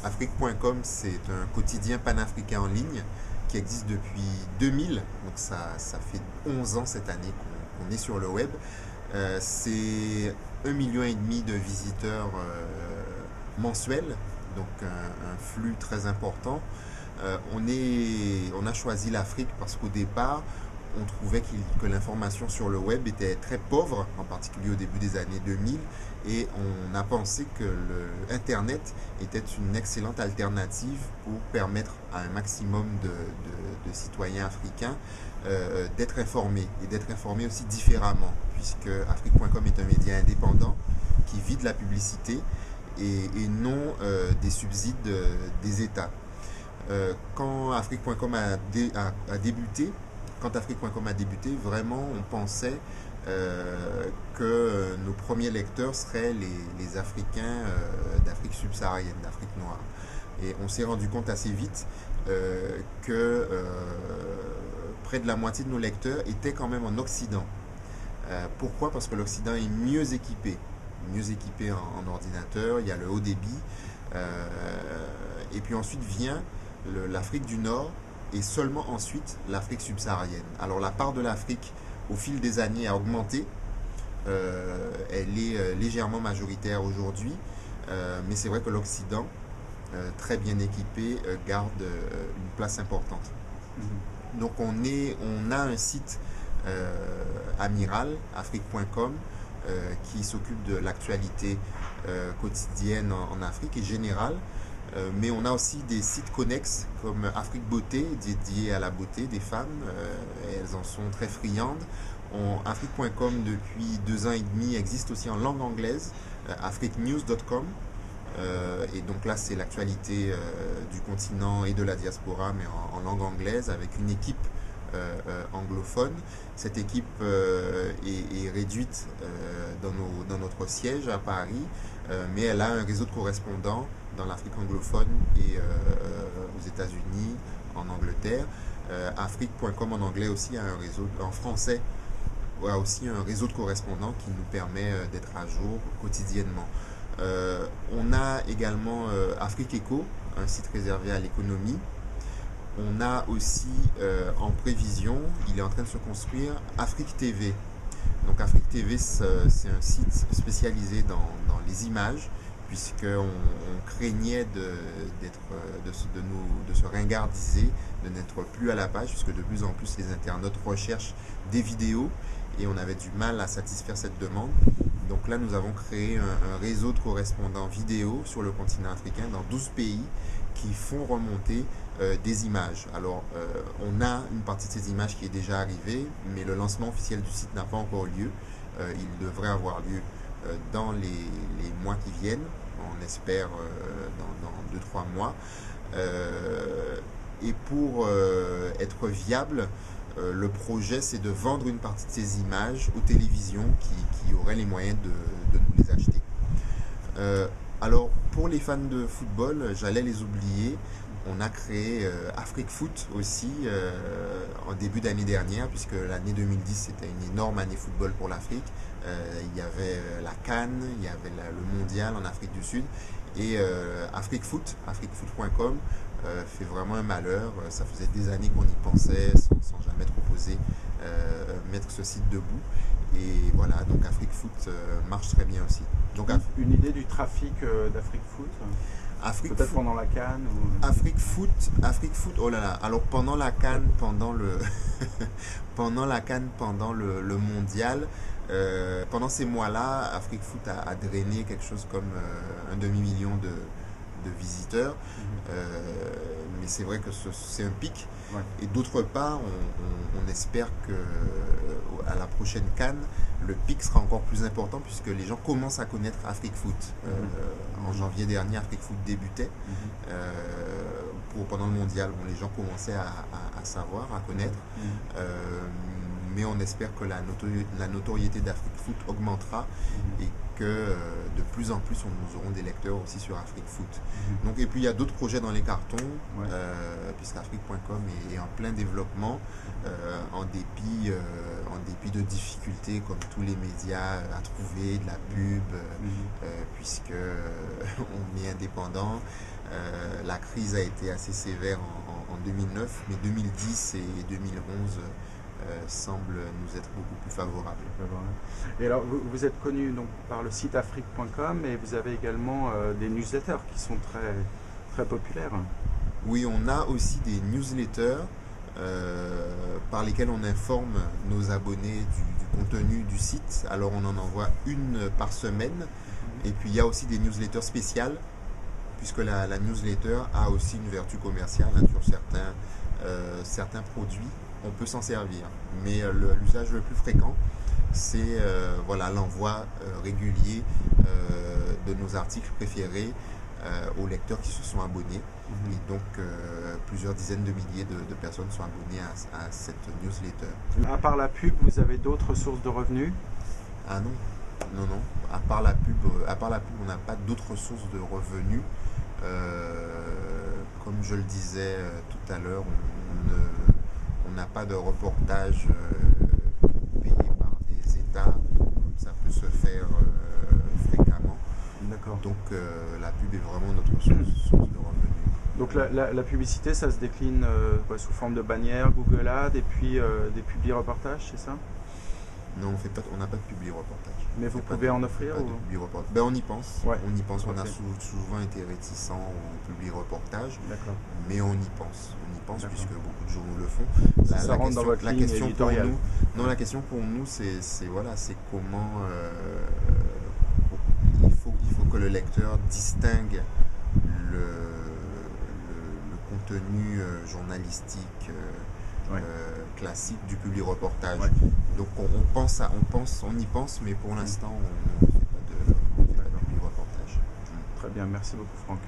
Afrique.com, c'est un quotidien panafricain en ligne qui existe depuis 2000, donc ça fait 11 ans cette année qu'on est sur le web. C'est 1,5 million de visiteurs mensuels, donc un flux très important. On a choisi l'Afrique parce qu'au départ, on trouvait que l'information sur le web était très pauvre, en particulier au début des années 2000, et on a pensé que Internet était une excellente alternative pour permettre à un maximum de citoyens africains d'être informés, et d'être informés aussi différemment, puisque Afrique.com est un média indépendant qui vit de la publicité et non des subsides des États. Quand Afrique.com a débuté, vraiment, on pensait que nos premiers lecteurs seraient les Africains d'Afrique subsaharienne, d'Afrique noire. Et on s'est rendu compte assez vite que près de la moitié de nos lecteurs étaient quand même en Occident. Pourquoi? Parce que l'Occident est mieux équipé en ordinateur, il y a le haut débit, et puis ensuite vient l'Afrique du Nord, et seulement ensuite l'Afrique subsaharienne. Alors la part de l'Afrique au fil des années a augmenté, elle est légèrement majoritaire aujourd'hui, mais c'est vrai que l'Occident, très bien équipé, garde une place importante. Donc on a un site amiral, afrique.com, qui s'occupe de l'actualité quotidienne en Afrique et générale. Mais on a aussi des sites connexes comme Afrique Beauté, dédiés à la beauté des femmes. Elles en sont très friandes. Afrique.com, depuis 2 ans et demi, existe aussi en langue anglaise, afriquenews.com. Et donc là, c'est l'actualité du continent et de la diaspora, mais en langue anglaise, avec une équipe anglophone. Cette équipe est réduite dans notre siège à Paris, mais elle a un réseau de correspondants dans l'Afrique anglophone et aux États-Unis, en Angleterre. Afrique.com en anglais aussi a un réseau, en français a aussi un réseau de correspondants qui nous permet d'être à jour quotidiennement. On a également Afrique Eco, un site réservé à l'économie. On a aussi en prévision, il est en train de se construire, Afrique TV. Donc Afrique TV, c'est un site spécialisé dans les images, puisqu'on craignait de se ringardiser, de n'être plus à la page, puisque de plus en plus les internautes recherchent des vidéos et on avait du mal à satisfaire cette demande. Donc là, nous avons créé un réseau de correspondants vidéo sur le continent africain dans 12 pays qui font remonter des images. Alors, on a une partie de ces images qui est déjà arrivée, mais le lancement officiel du site n'a pas encore lieu. Il devrait avoir lieu dans les mois qui viennent, on espère dans 2-3 mois. Et pour être viable, le projet, c'est de vendre une partie de ces images aux télévisions qui auraient les moyens de nous les acheter. Alors, pour les fans de football, j'allais les oublier. On a créé Afrique Foot aussi en début d'année dernière, puisque l'année 2010 c'était une énorme année football pour l'Afrique. Il y avait la CAN, il y avait le mondial en Afrique du Sud, et Afrique Foot, afriquefoot.com fait vraiment un malheur. Ça faisait des années qu'on y pensait sans jamais trop oser mettre ce site debout. Et voilà, donc Afrique Foot marche très bien aussi. Donc, une idée du trafic d'Afrique Foot peut-être pendant la CAN ou... Afrique Foot, oh là là. Alors pendant la CAN, pendant le mondial, pendant ces mois-là, Afrique Foot a drainé quelque chose comme 1/2 million de visiteurs. Mais c'est vrai que c'est un pic. Ouais. Et d'autre part, on espère que à la prochaine CAN, le pic sera encore plus important, puisque les gens commencent à connaître Afrique Foot. En janvier dernier, Afrique Foot débutait. Pendant le mondial, les gens commençaient à savoir, à connaître. Mais on espère que la notoriété d'Afrique Foot augmentera et que de plus en plus nous aurons des lecteurs aussi sur Afrique Foot. Donc, et puis il y a d'autres projets dans les cartons, puisqu'Afrique.com est en plein développement, en dépit puis de difficultés comme tous les médias à trouver de la pub, puisque on est indépendant. La crise a été assez sévère en 2009, mais 2010 et 2011 semblent nous être beaucoup plus favorables. Et alors, vous êtes connu donc par le site afrique.com et vous avez également des newsletters qui sont très, très populaires. Oui, on a aussi des newsletters par lesquels on informe nos abonnés du contenu du site. Alors on en envoie une par semaine. Et puis il y a aussi des newsletters spéciales, puisque la newsletter a aussi une vertu commerciale sur certains produits. On peut s'en servir. Mais l'usage le plus fréquent, c'est l'envoi régulier de nos articles préférés aux lecteurs qui se sont abonnés. Et donc, plusieurs dizaines de milliers de personnes sont abonnées à cette newsletter. À part la pub, vous avez d'autres sources de revenus? Ah non. À part la pub, on n'a pas d'autres sources de revenus. Comme je le disais tout à l'heure, on n'a pas de reportage payé par des États, comme ça peut se faire fréquemment. D'accord. Donc la pub est vraiment notre source de revenus. Donc la publicité, ça se décline sous forme de bannières, Google Ads et puis des publi-reportages, c'est ça? Non, on n'a pas de publi-reportage. Mais vous pouvez en offrir ou... On y pense. Ouais. On y pense. On a souvent été réticents au publi-reportage. D'accord. Mais on y pense. Puisque beaucoup de journaux le font. Ça rentre dans votre ligne éditoriale. La question pour nous, c'est comment il faut que le lecteur distingue le contenu journalistique classique du publi-reportage. Ouais. Donc on y pense, mais pour l'instant on ne fait pas de publi-reportage. Très bien, merci beaucoup Franck.